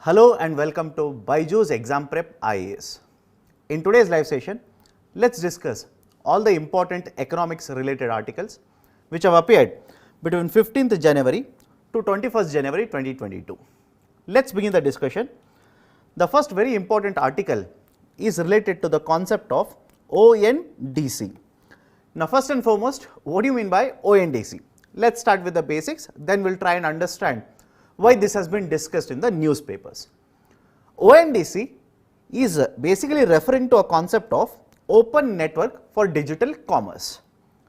Hello and welcome to BYJU'S Exam Prep IAS. In today's live session, let's discuss all the important economics related articles which have appeared between 15th January to 21st January 2022. Let's begin the discussion. The first very important article is related to the concept of ONDC. Now first and foremost, what do you mean by ONDC? Let's start with the basics, then we'll try and understand why this has been discussed in the newspapers. ONDC is basically referring to a concept of open network for digital commerce.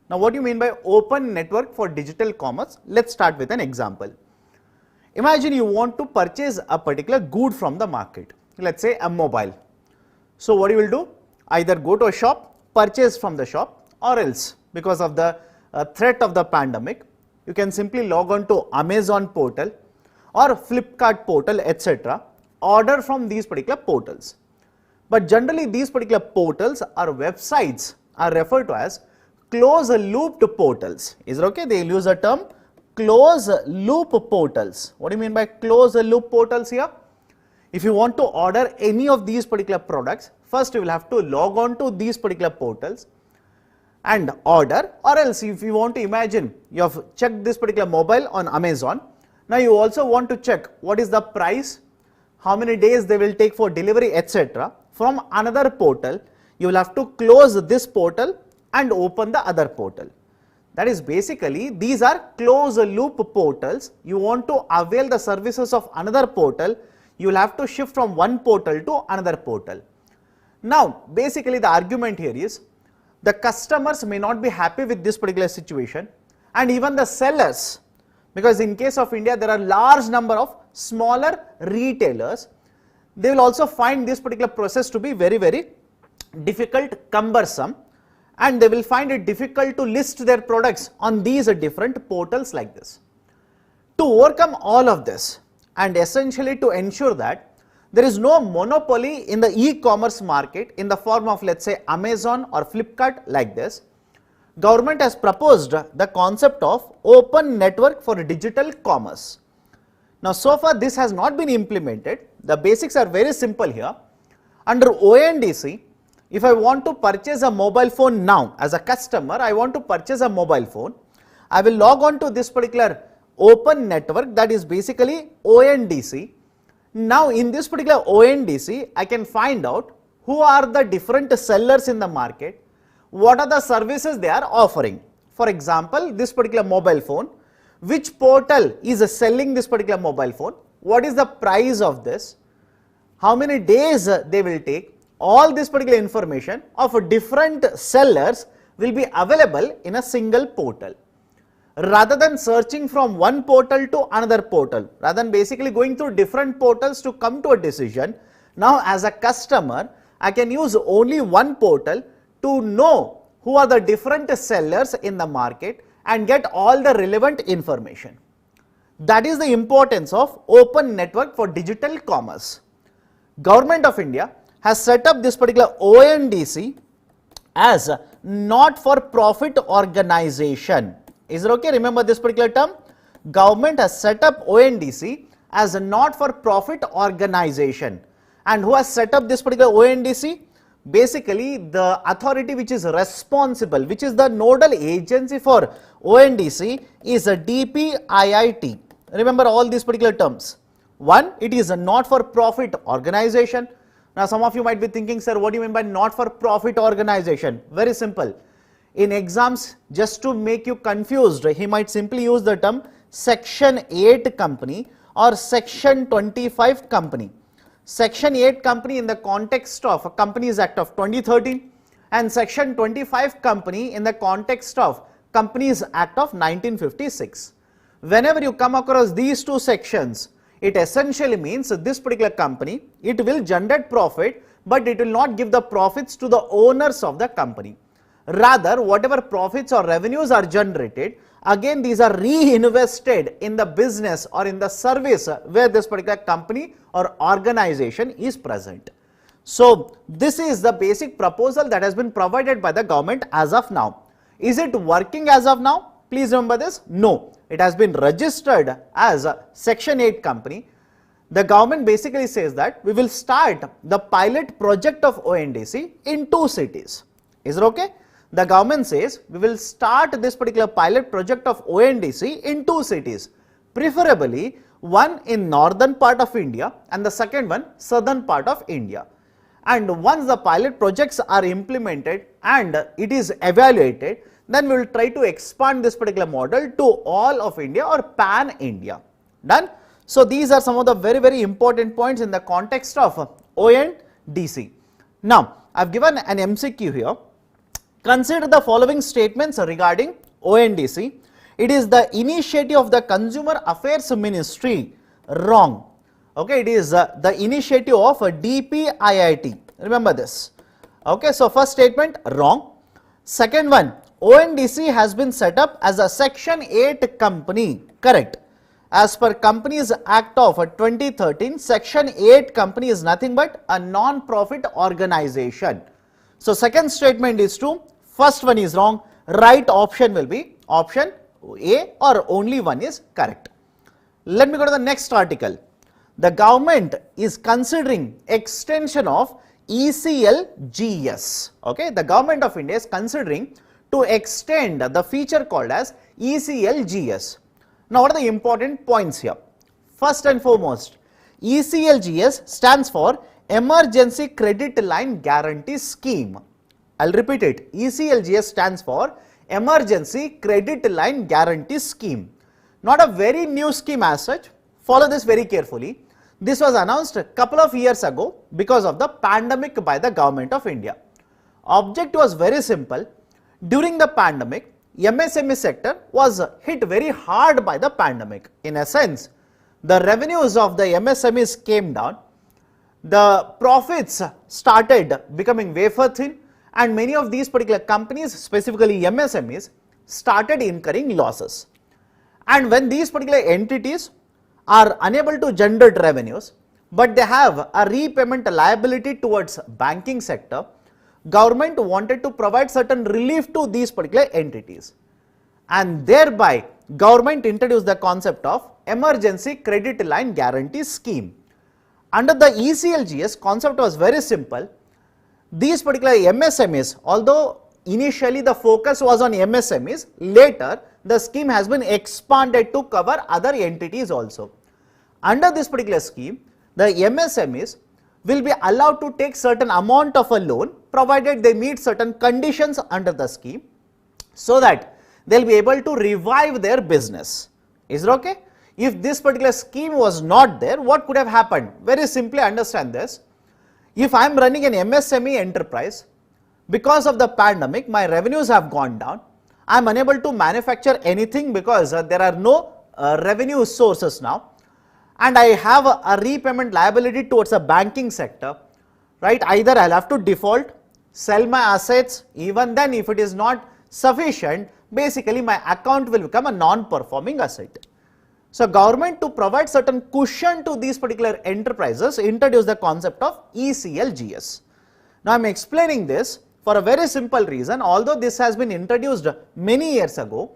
Now what do you mean by open network for digital commerce? Let's start with an example. Imagine you want to purchase a particular good from the market, let's say a mobile. So what you will do? Either go to a shop, purchase from the shop, or else because of the threat of the pandemic, you can simply log on to Amazon portal or Flipkart portal, etc. Order from these particular portals. But generally these particular portals or websites are referred to as closed loop portals. Is it okay? They will use the term closed loop portals. What do you mean by closed loop portals here? If you want to order any of these particular products, first you will have to log on to these particular portals and order, or else if you want to imagine you have checked this particular mobile on Amazon. Now you also want to check what is the price, how many days they will take for delivery, etc. From another portal, you will have to close this portal and open the other portal. That is basically these are closed loop portals. You want to avail the services of another portal, you will have to shift from one portal to another portal. Now basically the argument here is the customers may not be happy with this particular situation, and even the sellers, because in case of India there are large number of smaller retailers, they will also find this particular process to be very difficult, cumbersome, and they will find it difficult to list their products on these different portals like this. To overcome all of this and essentially to ensure that there is no monopoly in the e-commerce market in the form of, let's say, Amazon or Flipkart like this, government has proposed the concept of open network for digital commerce. Now so far this has not been implemented. The basics are very simple here. Under ONDC, if I want to purchase a mobile phone now, as a customer I want to purchase a mobile phone, I will log on to this particular open network, that is basically ONDC. Now in this particular ONDC, I can find out who are the different sellers in the market, what are the services they are offering. For example, this particular mobile phone, which portal is selling this particular mobile phone, what is the price of this, how many days they will take, all this particular information of different sellers will be available in a single portal. Rather than searching from one portal to another portal, rather than basically going through different portals to come to a decision, now as a customer I can use only one portal to know who are the different sellers in the market and get all the relevant information. That is the importance of open network for digital commerce. Government of India has set up this particular ONDC as a not-for-profit organization. Is it okay? Remember this particular term? Government has set up ONDC as a not-for-profit organization. And who has set up this particular ONDC? Basically the authority which is responsible, which is the nodal agency for ONDC, is a DPIIT. Remember all these particular terms. One, it is a not-for-profit organization. Now some of you might be thinking, sir, what do you mean by not-for-profit organization? Very simple. In exams, just to make you confused, he might simply use the term Section 8 company or Section 25 company. Section 8 company in the context of Companies Act of 2013 and Section 25 company in the context of Companies Act of 1956. Whenever you come across these two sections, it essentially means this particular company, it will generate profit, but it will not give the profits to the owners of the company. Rather, whatever profits or revenues are generated, again these are reinvested in the business or in the service where this particular company or organization is present. So this is the basic proposal that has been provided by the government as of now. Is it working as of now? Please remember this. No, it has been registered as a Section 8 company. the government basically says that we will start the pilot project of ONDC in 2 cities. Is it okay? The government says we will start this particular pilot project of ONDC in 2 cities, preferably one in northern part of India and the second one southern part of India. And once the pilot projects are implemented and it is evaluated, then we will try to expand this particular model to all of India or pan India. Done? So these are some of the very important points in the context of ONDC. Now I have given an MCQ here. Consider the following statements regarding ONDC. It is the initiative of the Consumer Affairs Ministry. Wrong. Okay, it is the initiative of DPIIT. Remember this. Okay, so first statement wrong. Second one, ONDC has been set up as a Section 8 company. Correct. As per Companies Act of 2013, Section 8 company is nothing but a non-profit organization. So second statement is true. First one is wrong. Right option will be option A, or only one is correct. Let me go to the next article. The government is considering extension of ECLGS. Okay, the government of India is considering to extend the feature called as ECLGS. Now, what are the important points here? First and foremost, ECLGS stands for Emergency Credit Line Guarantee Scheme. I'll repeat it. ECLGS stands for Emergency Credit Line Guarantee Scheme. Not a very new scheme as such. Follow this very carefully. This was announced a couple of years ago because of the pandemic by the government of India. Object was very simple. During the pandemic, MSME sector was hit very hard by the pandemic. In a sense, the revenues of the MSMEs came down, the profits started becoming wafer thin, and many of these particular companies, specifically MSMEs, started incurring losses. And when these particular entities are unable to generate revenues, but they have a repayment liability towards banking sector, government wanted to provide certain relief to these particular entities, and thereby government introduced the concept of Emergency Credit Line Guarantee Scheme. Under the ECLGS, concept was very simple. These particular MSMEs, although initially the focus was on MSMEs, later the scheme has been expanded to cover other entities also. Under this particular scheme, the MSMEs will be allowed to take certain amount of a loan provided they meet certain conditions under the scheme, so that they will be able to revive their business. Is it okay? If this particular scheme was not there, what could have happened? Very simply understand this. If I am running an MSME enterprise, because of the pandemic, my revenues have gone down. I am unable to manufacture anything because there are no revenue sources now, and I have a repayment liability towards a banking sector, right? Either I'll have to default, sell my assets, even then if it is not sufficient, basically my account will become a non-performing asset. So government, to provide certain cushion to these particular enterprises, introduced the concept of ECLGS. Now I am explaining this for a very simple reason. Although this has been introduced many years ago,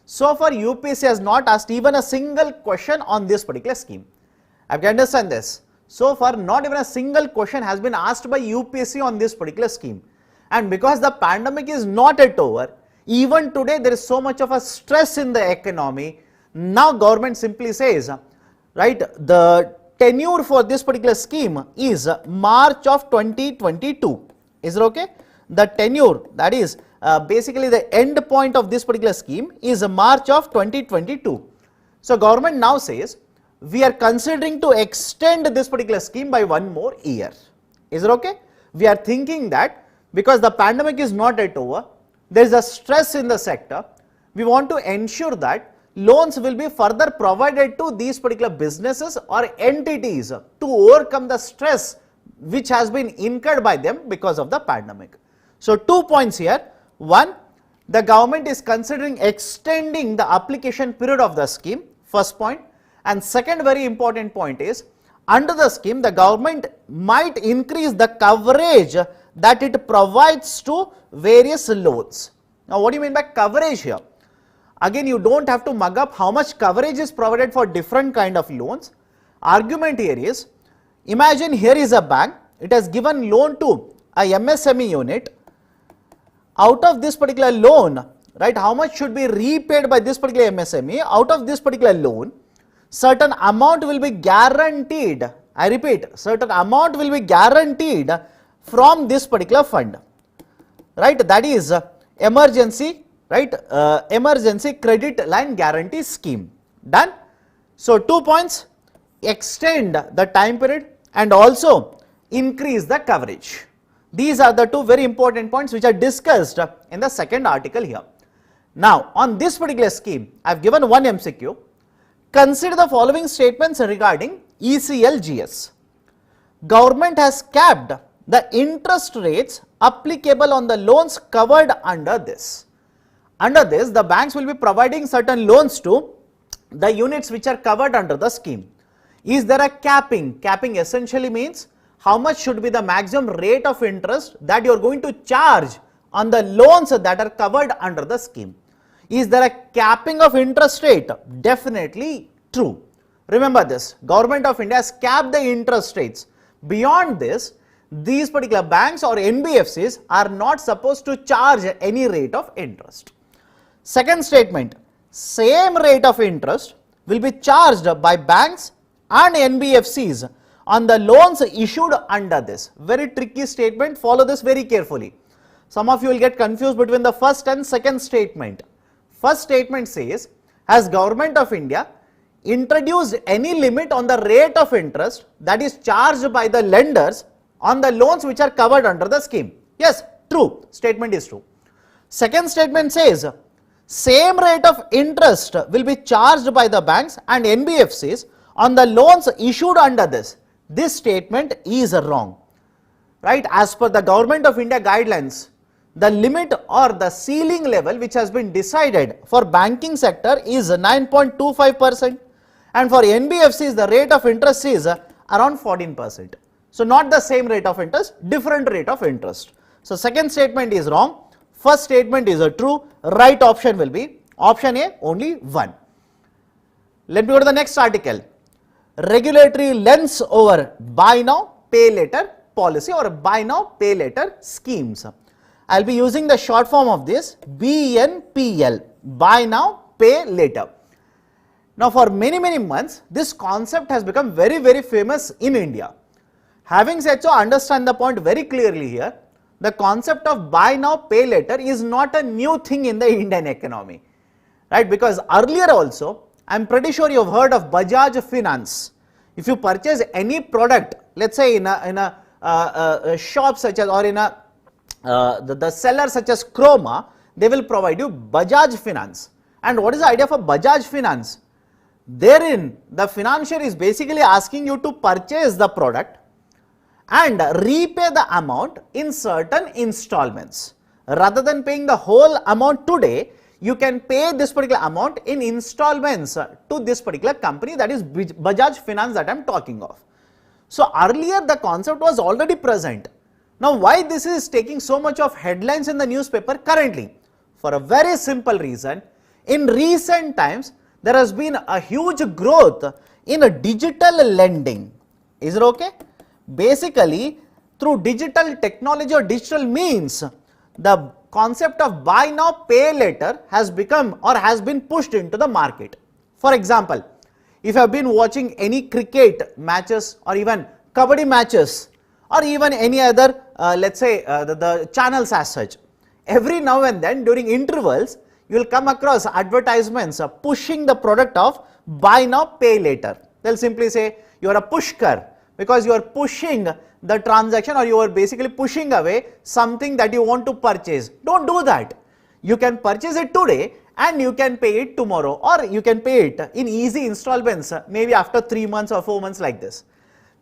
so far UPSC has not asked even a single question on this particular scheme. I can understand this. So far not even a single question has been asked by UPSC on this particular scheme. And because the pandemic is not yet over, even today there is so much of a stress in the economy. Now government simply says, right, the tenure for this particular scheme is March of 2022. Is it okay? The tenure, that is basically the end point of this particular scheme, is March of 2022. So government now says we are considering to extend this particular scheme by one more year. Is it okay? We are thinking that because the pandemic is not yet over, there is a stress in the sector, we want to ensure that loans will be further provided to these particular businesses or entities to overcome the stress which has been incurred by them because of the pandemic. So 2 points here. One, the government is considering extending the application period of the scheme, first point. And second very important point is, under the scheme the government might increase the coverage that it provides to various loans. Now what do you mean by coverage here? Again, you don't have to mug up how much coverage is provided for different kind of loans. argument here is, imagine here is a bank, it has given loan to a MSME unit. Out of this particular loan, right, how much should be repaid by this particular MSME? Out of this particular loan, certain amount will be guaranteed. I repeat, certain amount will be guaranteed from this particular fund, right? That is emergency, right? Emergency credit line guarantee scheme. Done. So 2 points: extend the time period and also increase the coverage. These are the two very important points which are discussed in the second article here. Now, on this particular scheme, I have given one MCQ. Consider the following statements regarding ECLGS. Government has capped the interest rates applicable on the loans covered under this. Under this, the banks will be providing certain loans to the units which are covered under the scheme. Is there a capping? Capping essentially means how much should be the maximum rate of interest that you are going to charge on the loans that are covered under the scheme. Is there a capping of interest rate? Definitely true. Remember this, Government of India has capped the interest rates. Beyond this, these particular banks or NBFCs are not supposed to charge any rate of interest. Second statement, same rate of interest will be charged by banks and NBFCs on the loans issued under this. Very tricky statement, follow this very carefully. Some of you will get confused between the first and second statement. First statement says, has Government of India introduced any limit on the rate of interest that is charged by the lenders on the loans which are covered under the scheme? Yes, true, statement is true. Second statement says, same rate of interest will be charged by the banks and NBFCs on the loans issued under this. This statement is wrong, right? As per the Government of India guidelines, the limit or the ceiling level which has been decided for banking sector is 9.25%, and for NBFCs the rate of interest is around 14%. So not the same rate of interest, different rate of interest. So second statement is wrong, first statement is true. Right option will be option A, only one. Let me go to the next article. Regulatory lens over buy now, pay later policy or buy now, pay later schemes. I will be using the short form of this, BNPL, buy now, pay later. Now for many months, this concept has become very famous in India. Having said so, understand the point very clearly here. The concept of buy now, pay later is not a new thing in the Indian economy, right? Because earlier also, I am pretty sure you have heard of Bajaj Finance. If you purchase any product, let's say in a shop such as, or in a the seller such as Chroma, they will provide you Bajaj Finance. And what is the idea for Bajaj Finance? Therein, the financier is basically asking you to purchase the product and repay the amount in certain installments. Rather than paying the whole amount today, you can pay this particular amount in installments to this particular company, that is Bajaj Finance that I am talking of. So earlier the concept was already present. Now why this is taking so much of headlines in the newspaper currently? For a very simple reason. In recent times, there has been a huge growth in digital lending. Is it okay? Basically, through digital technology or digital means, the concept of buy now, pay later has become or has been pushed into the market. For example, if you have been watching any cricket matches or even kabaddi matches or even any other, let's say the channels as such, every now and then during intervals, you will come across advertisements pushing the product of buy now, pay later. They will simply say you are a pushkar because you are pushing the transaction or you are basically pushing away something that you want to purchase. Don't do that. You can purchase it today and you can pay it tomorrow, or you can pay it in easy installments maybe after 3 months or 4 months like this.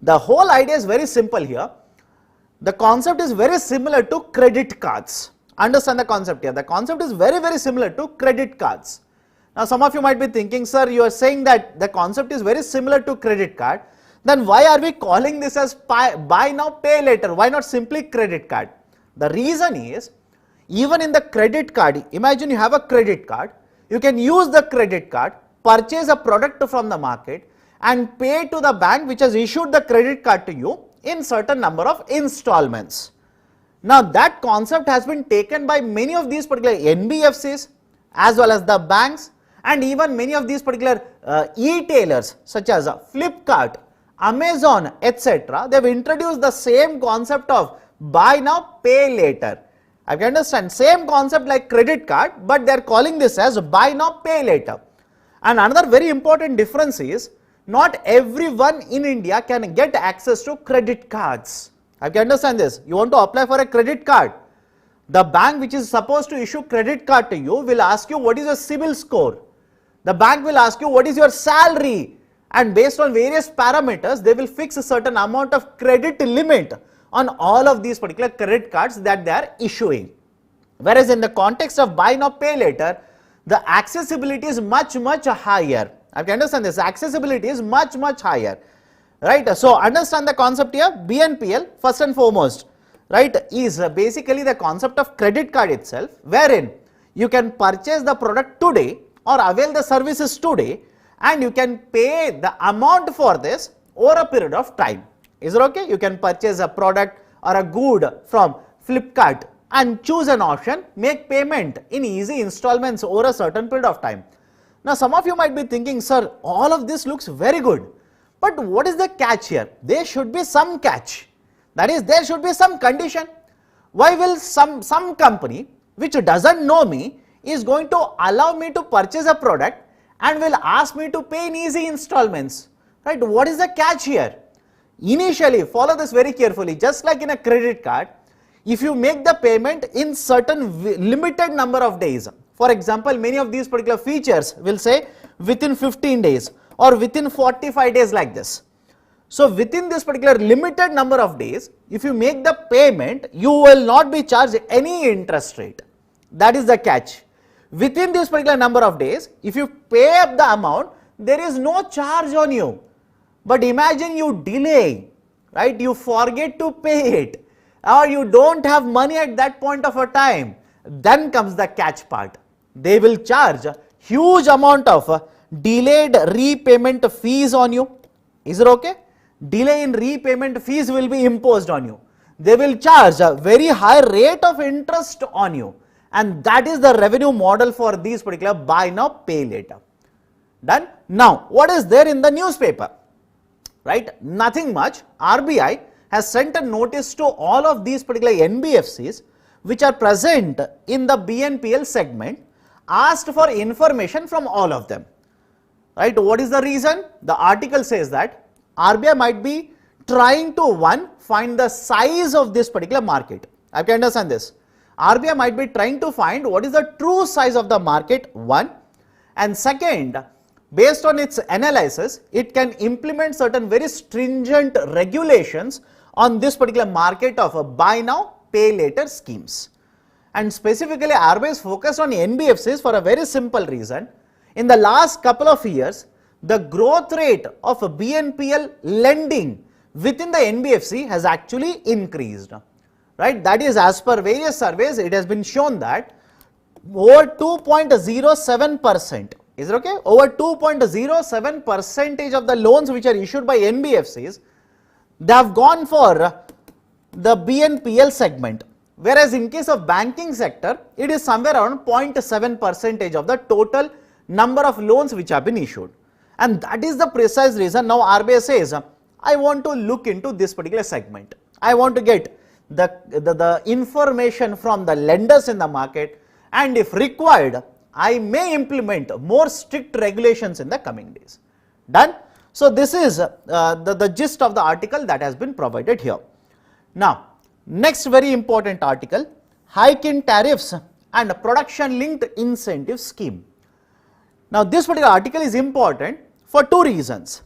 The whole idea is very simple here. The concept is very similar to credit cards. Understand the concept here. The concept is very similar to credit cards. Now some of you might be thinking, sir, you are saying that the concept is very similar to credit card. Then why are we calling this as buy now, pay later? Why not simply credit card? The reason is, even in the credit card, imagine you have a credit card, you can use the credit card, purchase a product from the market, and pay to the bank which has issued the credit card to you in certain number of installments. Now that concept has been taken by many of these particular NBFCs as well as the banks, and even many of these particular e-tailers such as Flipkart, Amazon, etc. They have introduced the same concept of buy now, pay later. I can understand, same concept like credit card, but they are calling this as buy now, pay later. And another very important difference is, not everyone in India can get access to credit cards. I can understand this. You want to apply for a credit card. The bank which is supposed to issue credit card to you will ask you what is your CIBIL score. The bank will ask you what is your salary, and based on various parameters they will fix a certain amount of credit limit on all of these particular credit cards that they are issuing. Whereas in the context of buy now, pay later, the accessibility is much higher. I can understand this. Accessibility is much higher, right? So understand the concept here. BNPL first and foremost, right, is basically the concept of credit card itself, wherein you can purchase the product today or avail the services today, and you can pay the amount for this over a period of time. Is it okay? You can purchase a product or a good from Flipkart and choose an option, make payment in easy installments over a certain period of time. Now some of you might be thinking, sir, all of this looks very good, but what is the catch here? There should be some catch. That is, there should be some condition. Why will some company which doesn't know me is going to allow me to purchase a product and will ask me to pay in easy installments, right? What is the catch here? Initially, follow this very carefully. Just like in a credit card, if you make the payment in certain limited number of days, for example, many of these particular features will say within 15 days or within 45 days, like this. So within this particular limited number of days, if you make the payment, you will not be charged any interest rate. That is the catch. Within this particular number of days, if you pay up the amount, there is no charge on you. But imagine you delay, right? You forget to pay it, or you don't have money at that point of a time. Then comes the catch part. They will charge a huge amount of delayed repayment fees on you. Is it okay? Delay in repayment fees will be imposed on you. They will charge a very high rate of interest on you. And that is the revenue model for these particular buy now, pay later. Done? Now, what is there in the newspaper? Right? Nothing much. RBI has sent a notice to all of these particular NBFCs which are present in the BNPL segment, asked for information from all of them. Right? What is the reason? The article says that RBI might be trying to find the size of this particular market. I can understand this. RBI might be trying to find what is the true size of the market, one, and second, based on its analysis, it can implement certain very stringent regulations on this particular market of buy now, pay later schemes. And specifically, RBI is focused on NBFCs for a very simple reason. In the last couple of years, the growth rate of BNPL lending within the NBFC has actually increased. Right? That is, as per various surveys, it has been shown that over 2.07%, is it okay? Over 2.07% of the loans which are issued by NBFCs, they have gone for the BNPL segment. Whereas in case of banking sector, it is somewhere around 0.7% of the total number of loans which have been issued. And that is the precise reason now RBI says, I want to look into this particular segment. I want to get the information from the lenders in the market, and if required, I may implement more strict regulations in the coming days. Done? So this is the gist of the article that has been provided here. Now, next very important article, hike in tariffs and production linked incentive scheme. Now this particular article is important for two reasons.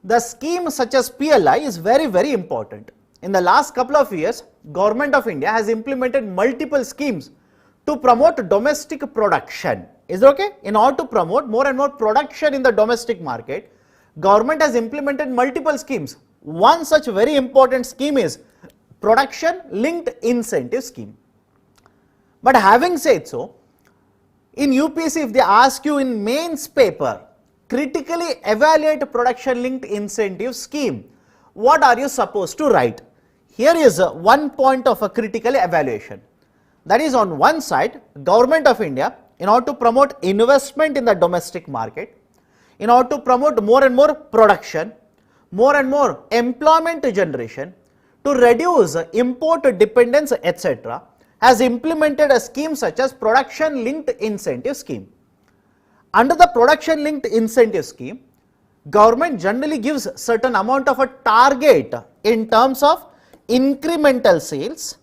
The scheme such as PLI is very important. In the last couple of years, Government of India has implemented multiple schemes to promote domestic production. Is it okay? In order to promote more and more production in the domestic market, Government has implemented multiple schemes. One such very important scheme is production linked incentive scheme. But having said so, in UPSC, if they ask you in mains paper, critically evaluate production linked incentive scheme, what are you supposed to write? Here is one point of a critical evaluation. That is, on one side, Government of India, in order to promote investment in the domestic market, in order to promote more and more production, more and more employment generation, to reduce import dependence, etc., has implemented a scheme such as production linked incentive scheme. Under the production linked incentive scheme, government generally gives certain amount of a target in terms of incremental sales.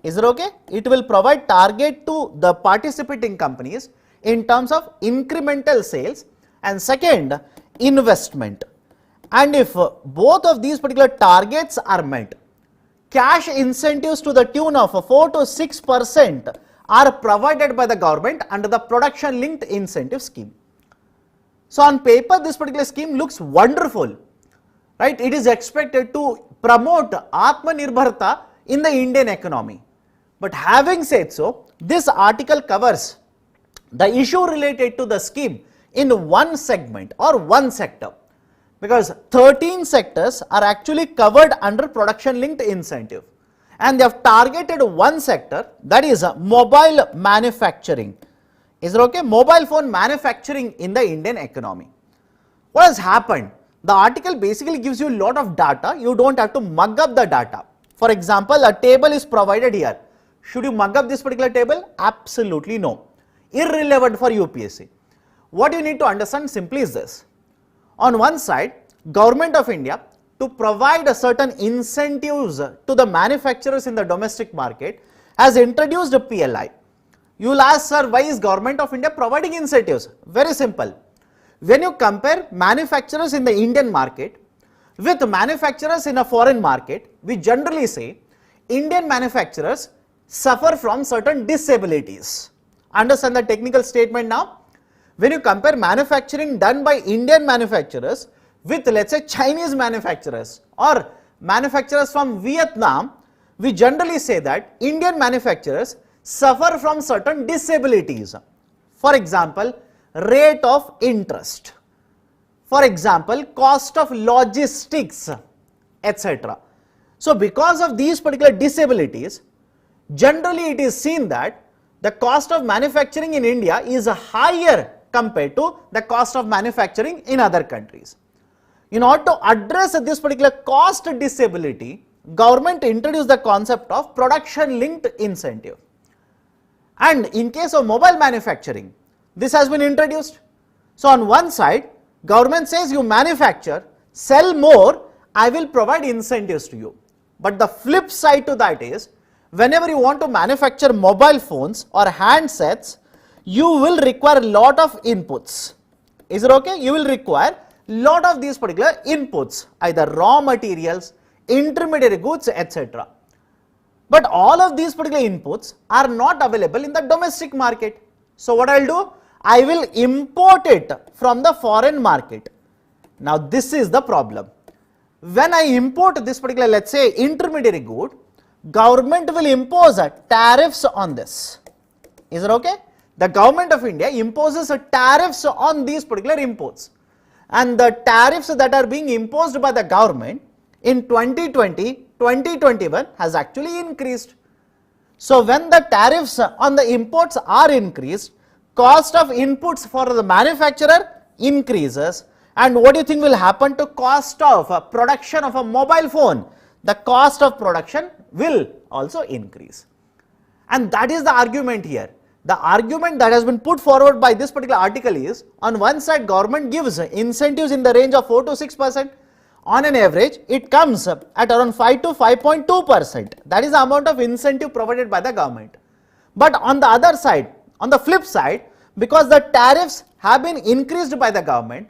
Is it okay? It will provide target to the participating companies in terms of incremental sales, and second, investment. And if both of these particular targets are met, cash incentives to the tune of 4 to 6% are provided by the government under the production linked incentive scheme. So on paper, this particular scheme looks wonderful, right? It is expected to promote Atmanirbharta in the Indian economy. But having said so, this article covers the issue related to the scheme in one segment or one sector, because 13 sectors are actually covered under production linked incentive, and they have targeted one sector, that is mobile manufacturing. Is it okay? Mobile phone manufacturing in the Indian economy. What has happened? The article basically gives you a lot of data. You don't have to mug up the data. For example, a table is provided here. Should you mug up this particular table? Absolutely no. Irrelevant for UPSC. What you need to understand simply is this. On one side, Government of India, to provide a certain incentives to the manufacturers in the domestic market, has introduced a PLI. You will ask, sir, why is Government of India providing incentives? Very simple. When you compare manufacturers in the Indian market with manufacturers in a foreign market, we generally say Indian manufacturers suffer from certain disabilities. Understand the technical statement now? When you compare manufacturing done by Indian manufacturers with, let's say, Chinese manufacturers or manufacturers from Vietnam, we generally say that Indian manufacturers suffer from certain disabilities. For example, rate of interest. For example, cost of logistics, etc. So because of these particular disabilities, generally it is seen that the cost of manufacturing in India is higher compared to the cost of manufacturing in other countries. In order to address this particular cost disability, government introduced the concept of production linked incentive. And in case of mobile manufacturing, this has been introduced. So on one side, government says you manufacture, sell more, I will provide incentives to you. But the flip side to that is, whenever you want to manufacture mobile phones or handsets, you will require a lot of inputs. Is it okay? You will require lot of these particular inputs, either raw materials, intermediary goods, etc. But all of these particular inputs are not available in the domestic market. So what I will do? I will import it from the foreign market. Now this is the problem. When I import this particular, let's say, intermediary good, government will impose tariffs on this. Is it okay? The Government of India imposes tariffs on these particular imports. And the tariffs that are being imposed by the government in 2020, 2021 has actually increased. So when the tariffs on the imports are increased, cost of inputs for the manufacturer increases. And what do you think will happen to cost of production of a mobile phone? The cost of production will also increase. And that is the argument here. The argument that has been put forward by this particular article is, on one side, government gives incentives in the range of 4 to 6%. On an average, it comes at around 5 to 5.2%. That is the amount of incentive provided by the government. But on the other side, on the flip side, because the tariffs have been increased by the government,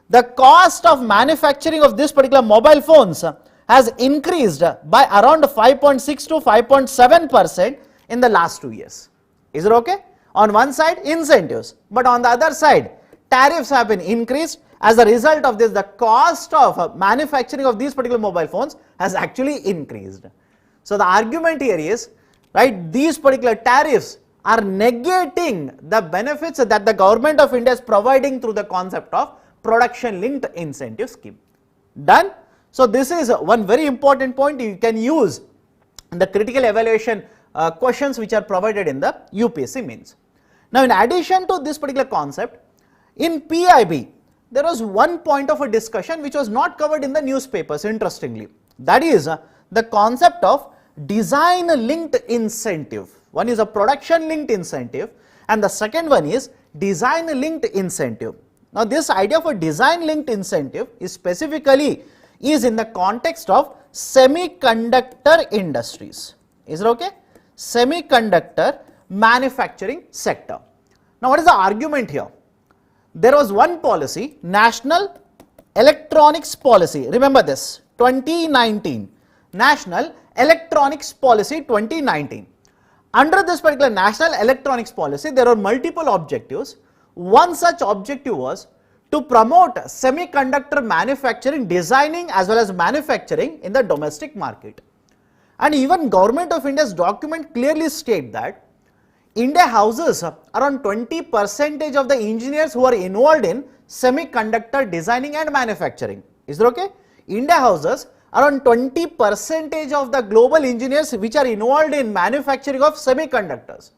the cost of manufacturing of this particular mobile phones has increased by around 5.6 to 5.7% in the last 2 years. Is it okay? On one side, incentives, but on the other side, tariffs have been increased. As a result of this, the cost of manufacturing of these particular mobile phones has actually increased. So the argument here is, right, these particular tariffs are negating the benefits that the Government of India is providing through the concept of production linked incentive scheme. Done? So this is one very important point you can use in the critical evaluation questions which are provided in the UPSC mains. Now in addition to this particular concept, in PIB, there was one point of a discussion which was not covered in the newspapers, interestingly. That is the concept of design linked incentive. One is a production linked incentive and the second one is design linked incentive. Now this idea of a design linked incentive is specifically in the context of semiconductor industries. Is it okay? Semiconductor manufacturing sector. Now what is the argument here? There was one policy, National Electronics Policy, remember this, 2019, National Electronics Policy 2019. Under this particular National Electronics Policy, there are multiple objectives. One such objective was to promote semiconductor manufacturing, designing as well as manufacturing in the domestic market. And even Government of India's document clearly state that India houses around 20% of the engineers who are involved in semiconductor designing and manufacturing. Is that okay? India houses around 20% of the global engineers which are involved in manufacturing of semiconductors.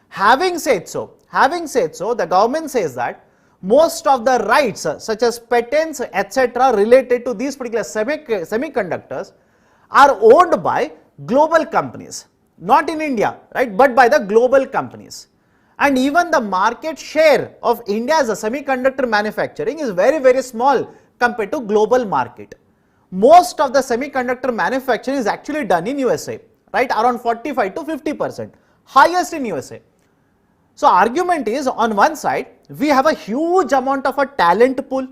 Having said so, the government says that most of the rights such as patents etc. related to these particular semiconductors are owned by global companies. Not in India, right, but by the global companies. And even the market share of India as a semiconductor manufacturing is very, very small compared to global market. Most of the semiconductor manufacturing is actually done in USA, right, around 45 to 50%, highest in USA. So argument is, on one side, we have a huge amount of a talent pool,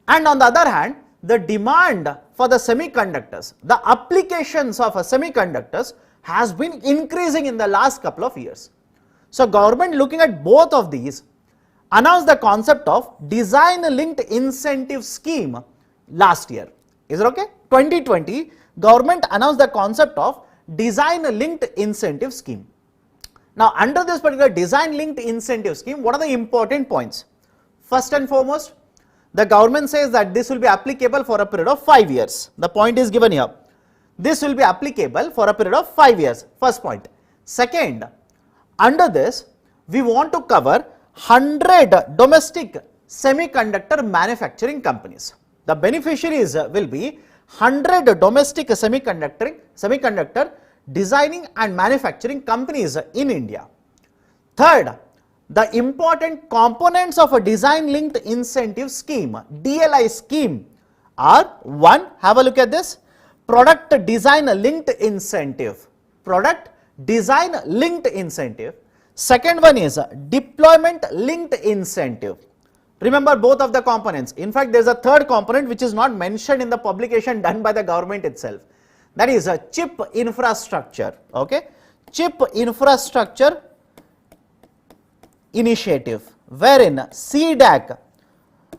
and on the other hand, the demand for the semiconductors, the applications of semiconductors has been increasing in the last couple of years. So government, looking at both of these, announced the concept of design linked incentive scheme last year. Is it okay? 2020, government announced the concept of design linked incentive scheme. Now under this particular design linked incentive scheme, what are the important points? First and foremost, the government says that this will be applicable for a period of 5 years. The point is given here. This will be applicable for a period of 5 years, first point. Second, under this, we want to cover 100 domestic semiconductor manufacturing companies. The beneficiaries will be 100 domestic semiconductor designing and manufacturing companies in India. Third, the important components of a design linked incentive scheme, DLI scheme, are: one, have a look at this, product design linked incentive, product design linked incentive. Second one is deployment linked incentive. Remember both of the components. In fact, there is a third component which is not mentioned in the publication done by the government itself. That is a chip infrastructure. Okay, chip infrastructure initiative, wherein CDAC,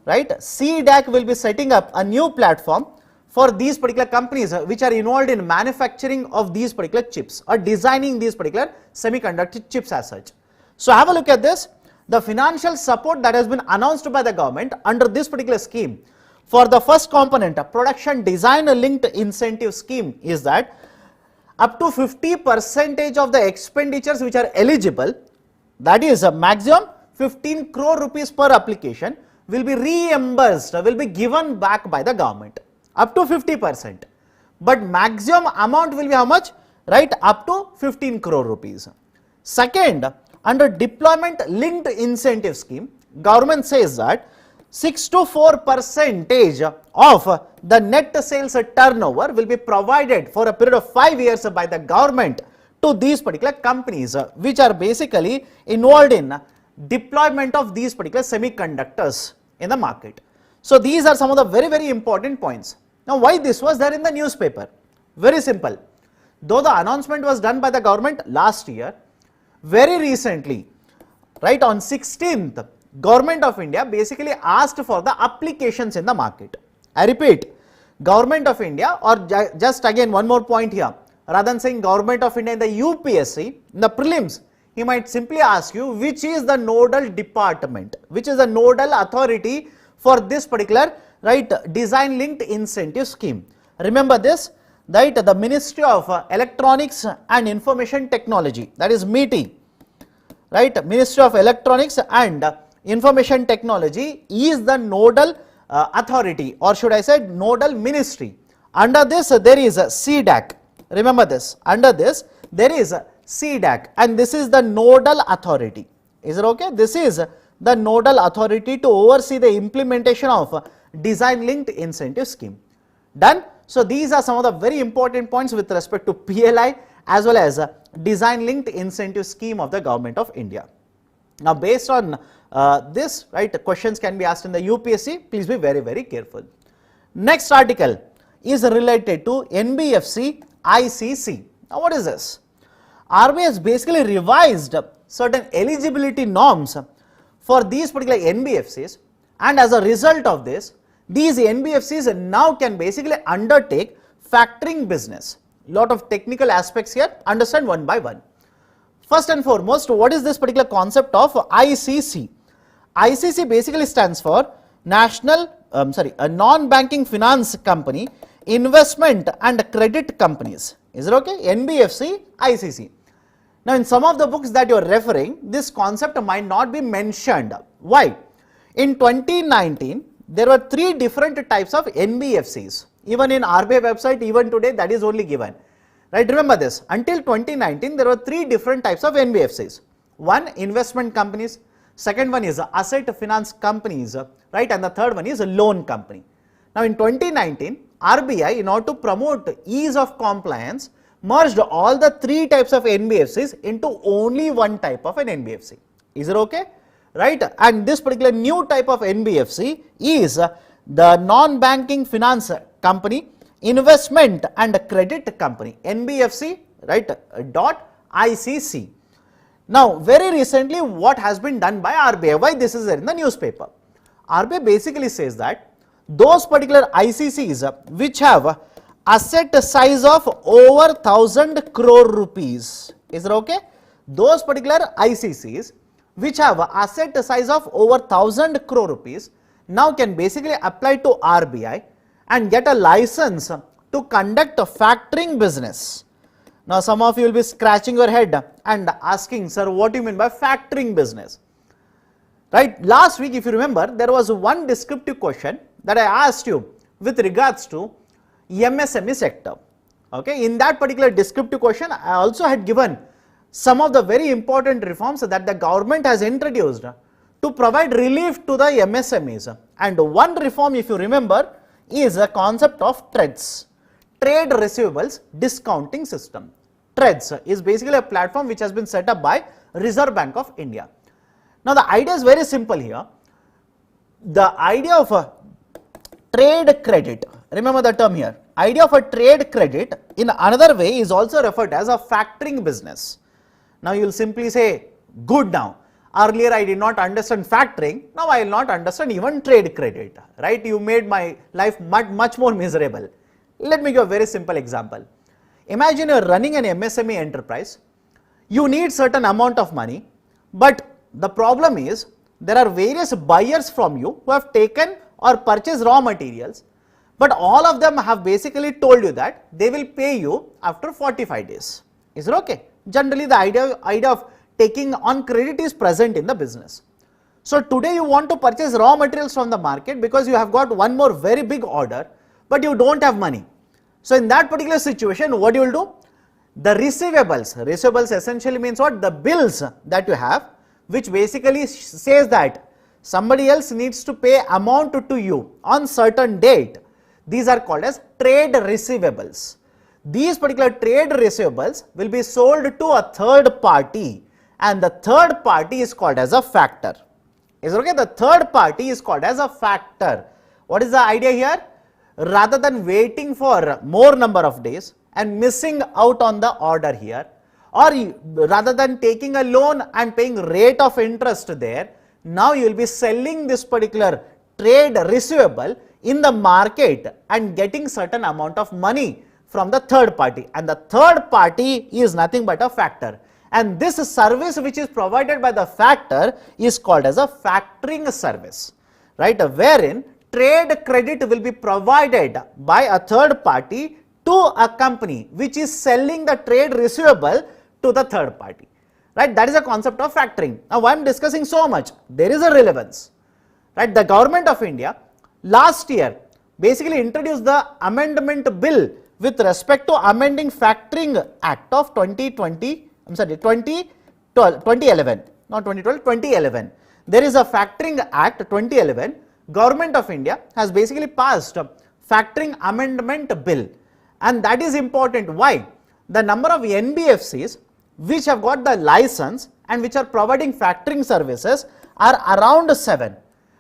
right, CDAC will be setting up a new platform for these particular companies which are involved in manufacturing of these particular chips or designing these particular semiconductor chips as such. So have a look at this. The financial support that has been announced by the government under this particular scheme for the first component, a production design linked incentive scheme, is that up to 50% of the expenditures which are eligible, that is a maximum 15 crore rupees per application, will be reimbursed, will be given back by the government, up to 50%. But maximum amount will be how much? Right, up to 15 crore rupees. Second, under deployment linked incentive scheme, government says that 6 to 4% of the net sales turnover will be provided for a period of 5 years by the government to these particular companies which are basically involved in deployment of these particular semiconductors in the market. So these are some of the very, very important points. Now why this was there in the newspaper? Very simple. Though the announcement was done by the government last year, very recently, right, on 16th, Government of India basically asked for the applications in the market. I repeat, Government of India, or just again one more point here, rather than saying Government of India in the UPSC, in the prelims, he might simply ask you which is the nodal department, which is the nodal authority for this particular, right, design linked incentive scheme. Remember this, right, the Ministry of Electronics and Information Technology, that is MeitY, right, Ministry of Electronics and Information Technology is the nodal authority, or should I say nodal ministry. Under this there is a CDAC, remember this, under this there is a CDAC, and this is the nodal authority. Is it okay? This is the nodal authority to oversee the implementation of design linked incentive scheme. Done? So these are some of the very important points with respect to PLI as well as design linked incentive scheme of the Government of India. Now based on this, right, questions can be asked in the UPSC. Please be very, very careful. Next article is related to NBFC ICC. Now what is this? RBI has basically revised certain eligibility norms for these particular NBFCs, and as a result of this, these NBFCs now can basically undertake factoring business. Lot of technical aspects here, understand one by one. First and foremost, what is this particular concept of ICC? ICC basically stands for a non-banking finance company, investment and credit companies. Is it okay? NBFC, ICC. Now in some of the books that you are referring, this concept might not be mentioned. Why? In 2019, there were 3 different types of NBFCs. Even in RBI website, even today, that is only given. Right? Remember this, until 2019, there were 3 different types of NBFCs. One, investment companies. Second one is asset finance companies, right? And the third one is a loan company. Now in 2019, RBI, in order to promote ease of compliance, merged all the 3 types of NBFCs into only one type of an NBFC. Is it okay? Right? And this particular new type of NBFC is the non-banking finance company, investment and credit company, NBFC, right, .ICC. Now, very recently, what has been done by RBI? Why this is there in the newspaper? RBI basically says that those particular ICCs which have asset size of over 1,000 crore rupees, is it okay? Those particular ICCs which have asset size of over 1,000 crore rupees now can basically apply to RBI and get a license to conduct a factoring business. Now some of you will be scratching your head and asking, sir, what do you mean by factoring business? Right? Last week, if you remember, there was one descriptive question that I asked you with regards to MSME sector. Okay, in that particular descriptive question, I also had given some of the very important reforms that the government has introduced to provide relief to the MSMEs. And one reform, if you remember, is the concept of TREDS, Trade Receivables Discounting System. TREDS is basically a platform which has been set up by Reserve Bank of India. Now the idea is very simple here. The idea of a trade credit, remember the term here, idea of a trade credit in another way is also referred as a factoring business. Now you will simply say, good now. Earlier I did not understand factoring, now I will not understand even trade credit, right? You made my life much more miserable. Let me give a very simple example. Imagine you are running an MSME enterprise, you need certain amount of money, but the problem is there are various buyers from you who have taken or purchased raw materials, but all of them have basically told you that they will pay you after 45 days. Is it okay? Generally the idea of taking on credit is present in the business. So today you want to purchase raw materials from the market because you have got one more very big order, but you don't have money. So in that particular situation, what you will do? The receivables essentially means what? The bills that you have, which basically says that somebody else needs to pay amount to you on certain date. These are called as trade receivables. These particular trade receivables will be sold to a third party, and the third party is called as a factor. Is it okay? The third party is called as a factor. What is the idea here? Rather than waiting for more number of days and missing out on the order here, or rather than taking a loan and paying rate of interest there, now you will be selling this particular trade receivable in the market and getting certain amount of money from the third party, and the third party is nothing but a factor, and this service which is provided by the factor is called as a factoring service. right, wherein trade credit will be provided by a third party to a company which is selling the trade receivable to the third party, right. That is the concept of factoring. Now, why I am discussing so much? There is a relevance, right. The Government of India last year basically introduced the amendment bill with respect to amending Factoring Act of 2011, not 2012, 2011. There is a Factoring Act 2011. Government of India has basically passed Factoring Amendment Bill, and that is important. Why? The number of NBFCs which have got the license and which are providing factoring services are around 7.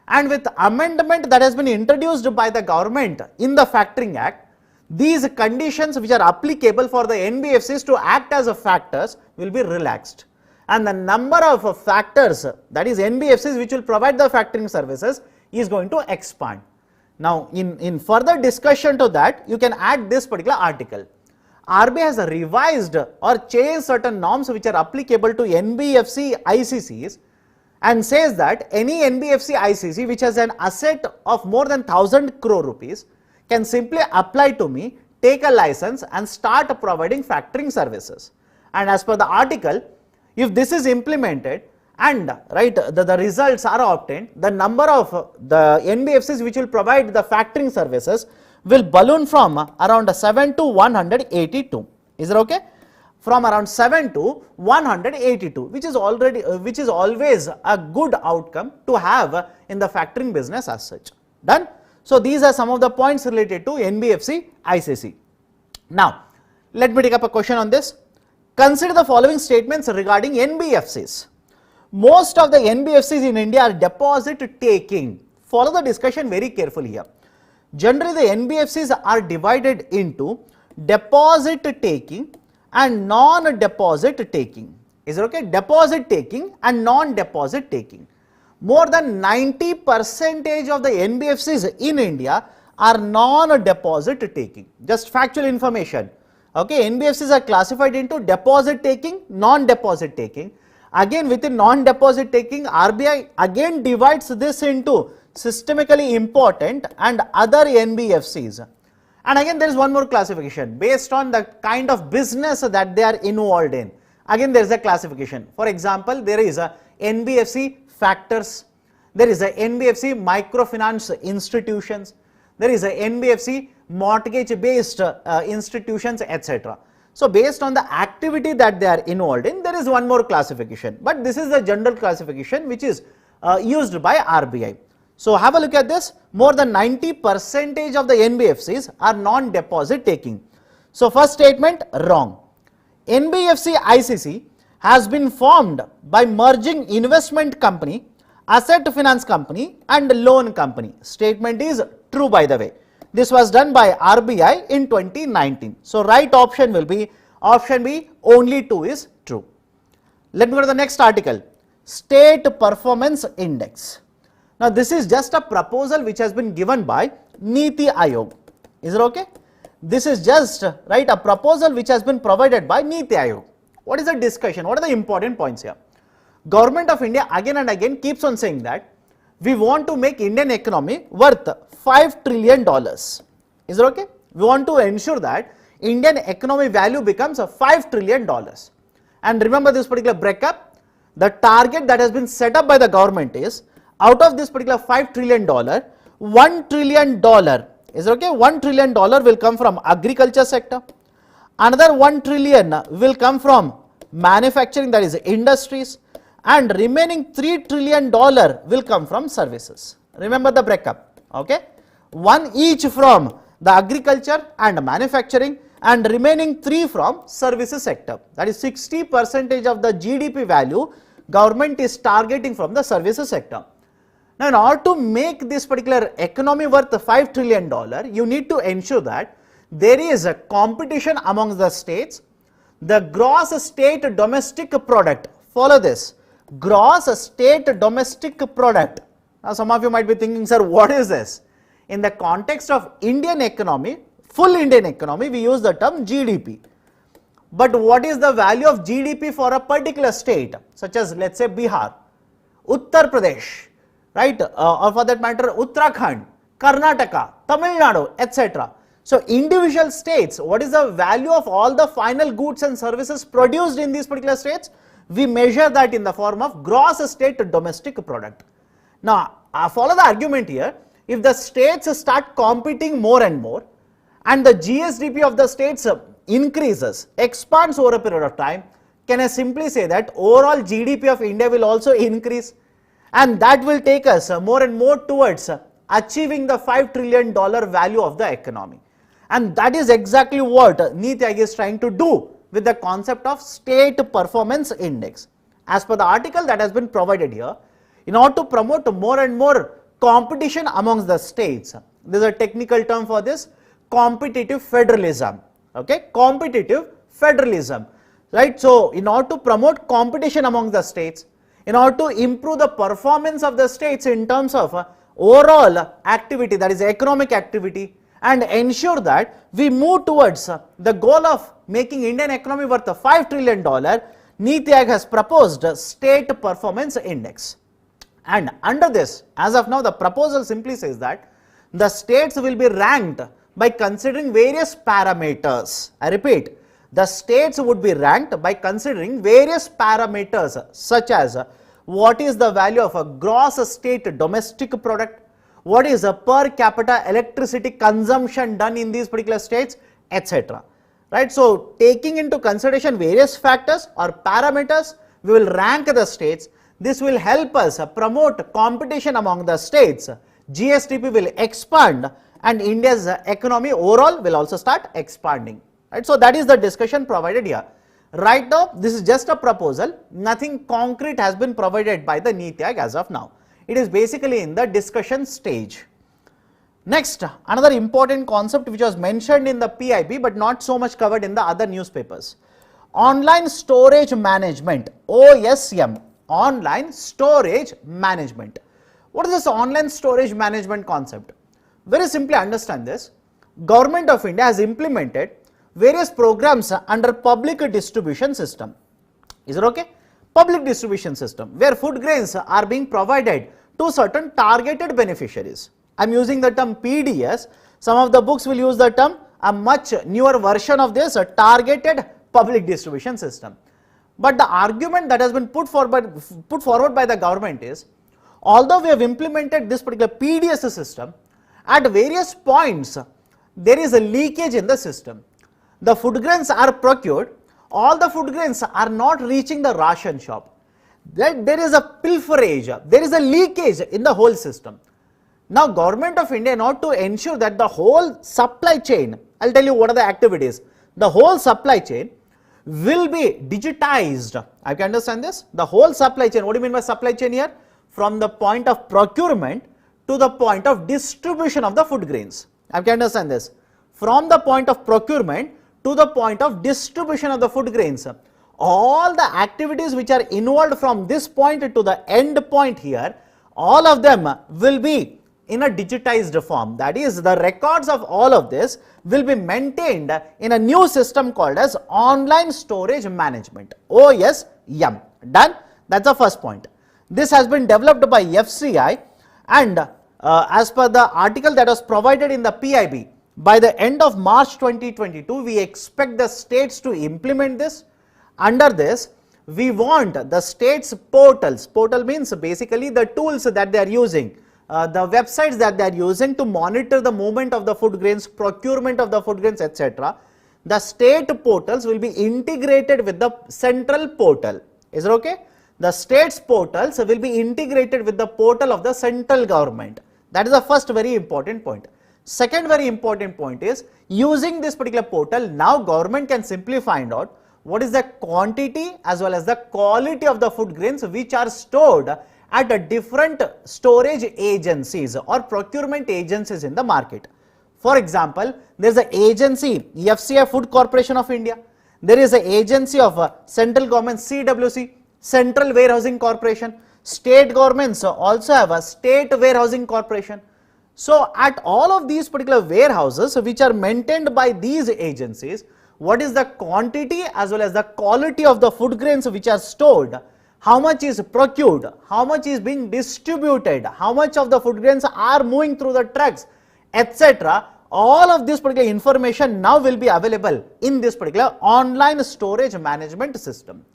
And with amendment that has been introduced by the government in the Factoring Act, these conditions which are applicable for the NBFCs to act as factors will be relaxed, and the number of factors, that is NBFCs, which will provide the factoring services is going to expand. Now, in further discussion to that, you can add this particular article. RBI has revised or changed certain norms which are applicable to NBFC ICCs, and says that any NBFC ICC which has an asset of more than 1000 crore rupees can simply apply to me, take a license and start providing factoring services. And as per the article, if this is implemented and the results are obtained, the number of the NBFCs which will provide the factoring services will balloon from around 7 to 182. Is it okay? From around 7 to 182, which is always a good outcome to have in the factoring business as such. Done? So, these are some of the points related to NBFC ICC. Now, let me take up a question on this. Consider the following statements regarding NBFCs. Most of the NBFCs in India are deposit taking. Follow the discussion very carefully here. Generally, the NBFCs are divided into deposit taking and non-deposit taking. Is it okay? Deposit taking and non-deposit taking. More than 90% of the NBFCs in India are non-deposit taking. Just factual information. Okay, NBFCs are classified into deposit taking, non-deposit taking. Again, within non-deposit taking, RBI again divides this into systemically important and other NBFCs. And again, there is one more classification based on the kind of business that they are involved in. Again, there is a classification. For example, there is a NBFC factors, there is a NBFC microfinance institutions, there is a NBFC mortgage based institutions, etc. So, based on the activity that they are involved in, there is one more classification, but this is the general classification which is used by RBI. So, have a look at this. More than 90% of the NBFCs are non-deposit taking. So, first statement wrong. NBFC ICC has been formed by merging investment company, asset finance company and loan company. Statement is true, by the way. This was done by RBI in 2019. So, right option will be option B, only 2 is true. Let me go to the next article. State Performance Index. Now, this is just a proposal which has been given by Niti Aayog. Is it okay? This is just a proposal which has been provided by Niti Aayog. What is the discussion? What are the important points here? Government of India again and again keeps on saying that we want to make Indian economy worth $5 trillion. Is it okay? We want to ensure that Indian economy value becomes $5 trillion. And remember this particular breakup, the target that has been set up by the government is, out of this particular $5 trillion, $1 trillion, is it okay? $1 trillion will come from agriculture sector, another $1 trillion will come from manufacturing, that is industries, and remaining $3 trillion will come from services. Remember the breakup, okay? One each from the agriculture and manufacturing, and remaining 3 from services sector. That is 60% of the GDP value government is targeting from the services sector. Now, in order to make this particular economy worth $5 trillion, you need to ensure that there is a competition among the states. The gross state domestic product, follow this, gross state domestic product. Now, some of you might be thinking, sir, what is this? In the context of Indian economy, full Indian economy, we use the term GDP. But what is the value of GDP for a particular state, such as let's say Bihar, Uttar Pradesh, right? Or for that matter, Uttarakhand, Karnataka, Tamil Nadu, etc. So individual states, what is the value of all the final goods and services produced in these particular states? We measure that in the form of gross state domestic product. Now, follow the argument here. If the states start competing more and more, and the GSDP of the states increases, expands over a period of time, can I simply say that overall GDP of India will also increase, and that will take us more and more towards achieving the $5 trillion value of the economy. And that is exactly what NITI Aayog is trying to do with the concept of State Performance Index. As per the article that has been provided here, in order to promote more and more competition amongst the states, there is a technical term for this, competitive federalism. Okay, competitive federalism, right? So, in order to promote competition among the states, in order to improve the performance of the states in terms of overall activity, that is economic activity, and ensure that we move towards the goal of making Indian economy worth $5 trillion, NITI Aayog has proposed State Performance Index. And under this, as of now, the proposal simply says that the states will be ranked by considering various parameters. I repeat, the states would be ranked by considering various parameters such as what is the value of a gross state domestic product, what is a per capita electricity consumption done in these particular states, etc. Right? So, taking into consideration various factors or parameters, we will rank the states. This will help us promote competition among the states. GSDP will expand and India's economy overall will also start expanding. Right? So, that is the discussion provided here. Right now, this is just a proposal. Nothing concrete has been provided by the NITI Aayog as of now. It is basically in the discussion stage. Next, another important concept which was mentioned in the PIB but not so much covered in the other newspapers. Online storage management, OSM, online storage management. What is this online storage management concept? Very simply understand this. Government of India has implemented various programs under public distribution system. Is it okay? Public distribution system where food grains are being provided to certain targeted beneficiaries. I am using the term PDS. Some of the books will use the term, a much newer version of this, a targeted public distribution system. But the argument that has been put forward by the government is, although we have implemented this particular PDS system, at various points there is a leakage in the system. The food grains are procured, all the food grains are not reaching the ration shop. There is a pilferage, there is a leakage in the whole system. Now, Government of India, in order to ensure that the whole supply chain, I will tell you what are the activities, the whole supply chain will be digitized. I can understand this. The whole supply chain, what do you mean by supply chain here? From the point of procurement to the point of distribution of the food grains. I can understand this. From the point of procurement to the point of distribution of the food grains. All the activities which are involved from this point to the end point here, all of them will be in a digitized form. That is, the records of all of this will be maintained in a new system called as online storage management, OSM. Done? That's the first point. This has been developed by FCI, and as per the article that was provided in the PIB, by the end of March 2022, we expect the states to implement this. Under this, we want the states' portals. Portal means basically the tools that they are using, the websites that they are using to monitor the movement of the food grains, procurement of the food grains, etc. The state portals will be integrated with the central portal. Is it okay? The states' portals will be integrated with the portal of the central government. That is the first very important point. Second very important point is, using this particular portal, now government can simply find out what is the quantity as well as the quality of the food grains which are stored at a different storage agencies or procurement agencies in the market. For example, there is an agency, FCI Food Corporation of India. There is an agency of central government, CWC, Central Warehousing Corporation. State governments also have a State Warehousing Corporation. So, at all of these particular warehouses which are maintained by these agencies, what is the quantity as well as the quality of the food grains which are stored, how much is procured, how much is being distributed, how much of the food grains are moving through the trucks, etc. All of this particular information now will be available in this particular online storage management system.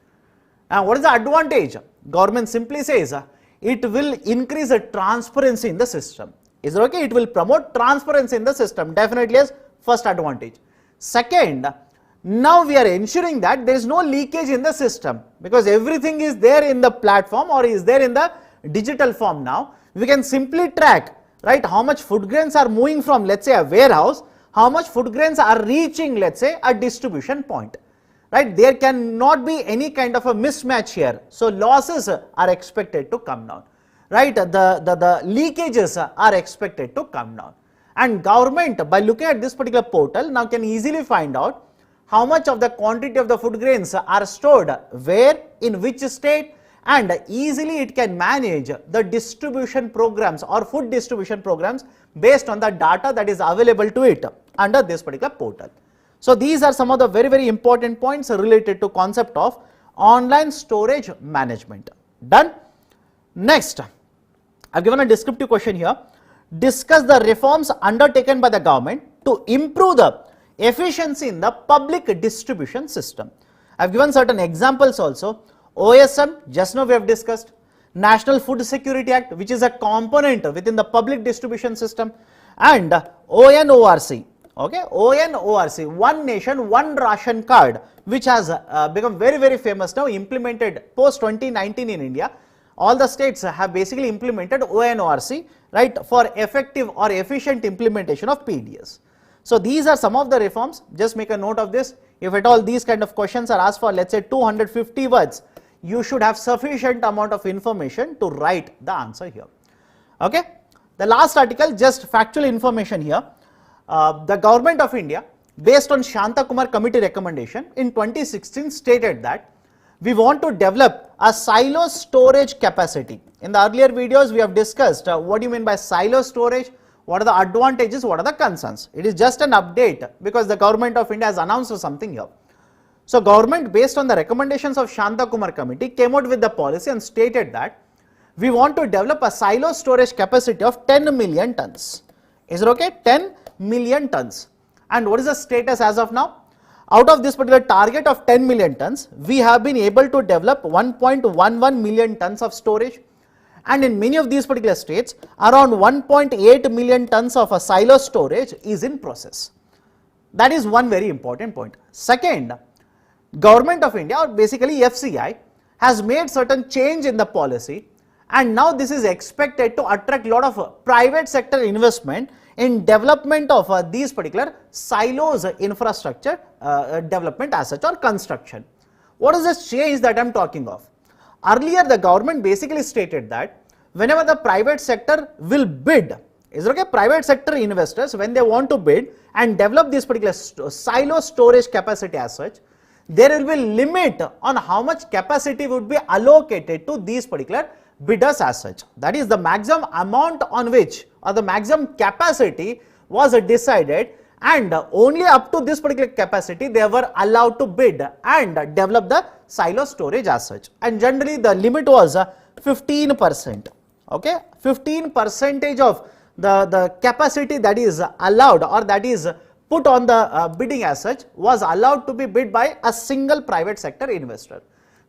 Now, what is the advantage? Government simply says it will increase the transparency in the system. Is it okay? It will promote transparency in the system, definitely as first advantage. Second, now we are ensuring that there is no leakage in the system, because everything is there in the platform or is there in the digital form now. We can simply track, right, how much food grains are moving from, let's say, a warehouse, how much food grains are reaching, let's say, a distribution point, right. There cannot be any kind of a mismatch here. So losses are expected to come down, right. The leakages are expected to come down. And government, by looking at this particular portal, now can easily find out how much of the quantity of the food grains are stored where, in which state, and easily it can manage the distribution programs or food distribution programs based on the data that is available to it under this particular portal. So these are some of the very important points related to concept of online storage management. Done. Next, I've given a descriptive question here. Discuss the reforms undertaken by the government to improve the efficiency in the public distribution system. I've given certain examples also. OSM, just now we have discussed. National Food Security Act, which is a component within the public distribution system, and ONORC. Okay, ONORC, One Nation, One Ration Card, which has become very famous now, implemented post 2019 in India. All the states have basically implemented ONORC, right, for effective or efficient implementation of PDS. So these are some of the reforms. Just make a note of this. If at all these kind of questions are asked for, let's say, 250 words, you should have sufficient amount of information to write the answer here. Okay. The last article, just factual information here. The government of India, based on Shanta Kumar committee recommendation in 2016, stated that we want to develop a silo storage capacity. In the earlier videos, we have discussed what do you mean by silo storage, what are the advantages, what are the concerns. It is just an update because the government of India has announced something here. So government, based on the recommendations of Shanta Kumar committee, came out with the policy and stated that we want to develop a silo storage capacity of 10 million tons. Is it okay? 10 million tons. And what is the status as of now? Out of this particular target of 10 million tons, we have been able to develop 1.11 million tons of storage, and in many of these particular states, around 1.8 million tons of a silo storage is in process. That is one very important point. Second, Government of India, or basically FCI, has made certain change in the policy, and now this is expected to attract a lot of private sector investment in development of these particular silos infrastructure development as such, or construction. What is this change that I am talking of? Earlier the government basically stated that whenever the private sector will bid, is it okay, private sector investors, when they want to bid and develop this particular silo storage capacity as such, there will be limit on how much capacity would be allocated to these particular bidders as such. That is the maximum amount on which, or the maximum capacity was decided, and only up to this particular capacity they were allowed to bid and develop the silo storage as such. And generally the limit was 15%. Okay, 15% of the capacity that is allowed, or that is put on the bidding as such, was allowed to be bid by a single private sector investor.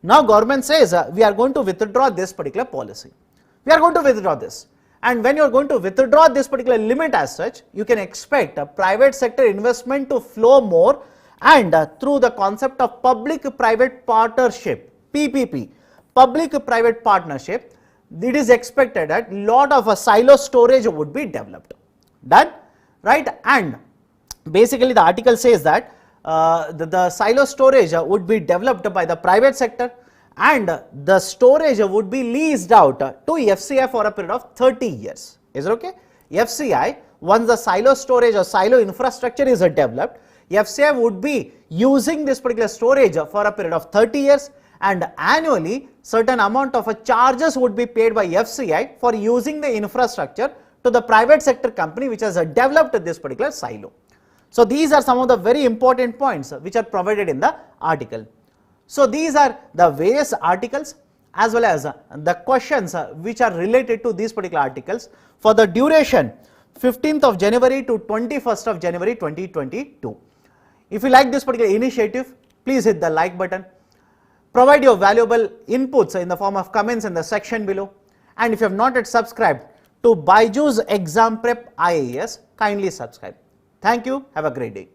Now government says we are going to withdraw this particular policy. We are going to withdraw this. And when you are going to withdraw this particular limit as such, you can expect a private sector investment to flow more, and through the concept of public-private partnership, PPP, public-private partnership, it is expected that lot of silo storage would be developed. Done, right? And basically the article says that the silo storage would be developed by the private sector, and the storage would be leased out to FCI for a period of 30 years. Is it okay? FCI, once the silo storage or silo infrastructure is developed, FCI would be using this particular storage for a period of 30 years, and annually certain amount of charges would be paid by FCI for using the infrastructure to the private sector company which has developed this particular silo. So these are some of the very important points which are provided in the article. So these are the various articles. as well as the questions which are related to these particular articles for the duration 15th of January to 21st of January 2022. If you like this particular initiative, please hit the like button. Provide your valuable inputs in the form of comments in the section below. And if you have not yet subscribed to BYJU'S Exam Prep IAS, kindly subscribe. Thank you. Have a great day.